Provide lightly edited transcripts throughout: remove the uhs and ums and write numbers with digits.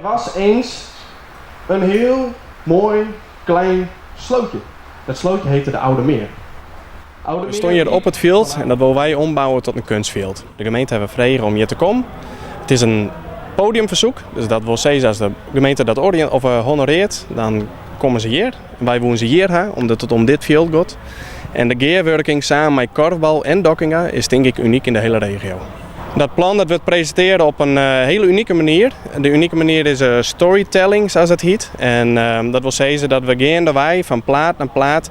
Er was eens een heel mooi klein slootje. Dat slootje heette de Oude Meer. We stonden hier op het veld en dat willen wij ombouwen tot een kunstveld. De gemeente hebben vregen om hier te komen. Het is een podiumverzoek, dus dat wil zeggen als de gemeente dat honoreert, dan komen ze hier. Wij wonen ze hier, omdat het om dit veld gaat. En de gearworking samen met korfbal en Dokkinga is denk ik uniek in de hele regio. Dat plan dat wordt presenteren op een hele unieke manier. De unieke manier is storytelling, zoals het heet. En dat wil zeggen dat we gaandeweg van plaat naar plaat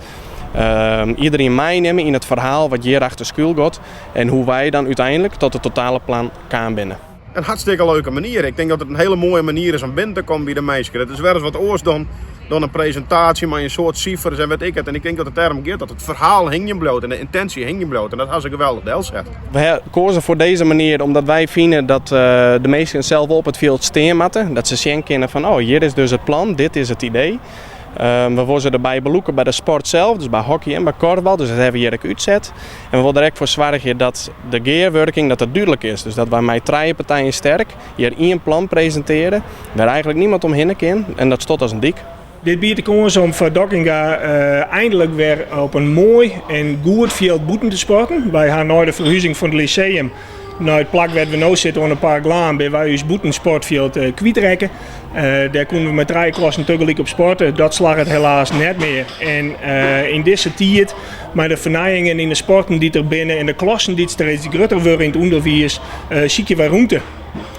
iedereen meenemen in het verhaal wat hier achter school gaat. En hoe wij dan uiteindelijk tot het totale plan gaan binnen. Een hartstikke leuke manier. Ik denk dat het een hele mooie manier is om binnen te komen bij de meisjes. Het is wel eens wat oors dan een presentatie met een soort cijfers en weet ik het. En ik denk dat het daarom gaat dat het verhaal hing je bloot en de intentie hing je bloot. En dat had ze geweldig deel zet. We kozen voor deze manier omdat wij vinden dat de meesten zelf op het veld staan moeten. Dat ze zien kunnen van hier is dus het plan, dit is het idee. We willen ze erbij beloeken bij de sport zelf, dus bij hockey en bij korfbal. Dus dat hebben we hier ook uitzet. En we willen er echt voor zorgen dat de gearworking dat het duidelijk is. Dus dat wij met drie partijen sterk hier één plan presenteren. Waar eigenlijk niemand omheen kan. En dat staat als een dik. Dit biedt de kans om voor Dokkinga eindelijk weer op een mooi en goed veld boeten te sporten. Wij gaan na de verhuizing van het lyceum naar het plak waar we nu zitten aan een paar glaan bij wij ons boetensportveld kwijtrekken. Daar kunnen we met drie klassen tegelijk op sporten. Dat slag het helaas net meer. En in deze tijd, met de vernijingen in de sporten die er binnen en de klassen die steeds groter worden in het onderwijs, zie je wij ruimte.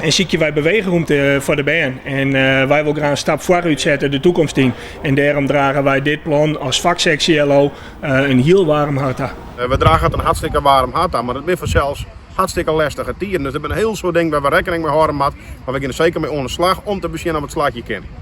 En zie je wij beweegruimte voor de baan. En wij willen graag een stap vooruit zetten de toekomst in. En daarom dragen wij dit plan als vaksectie LO een heel warm hart aan. We dragen het een hartstikke warm hart aan, maar het is vanzelfs hartstikke lastige tijden. Dus er zijn heel veel dingen waar we rekening mee houden, maar we gaan er zeker mee aan de slag om te beginnen op het slagje kunnen.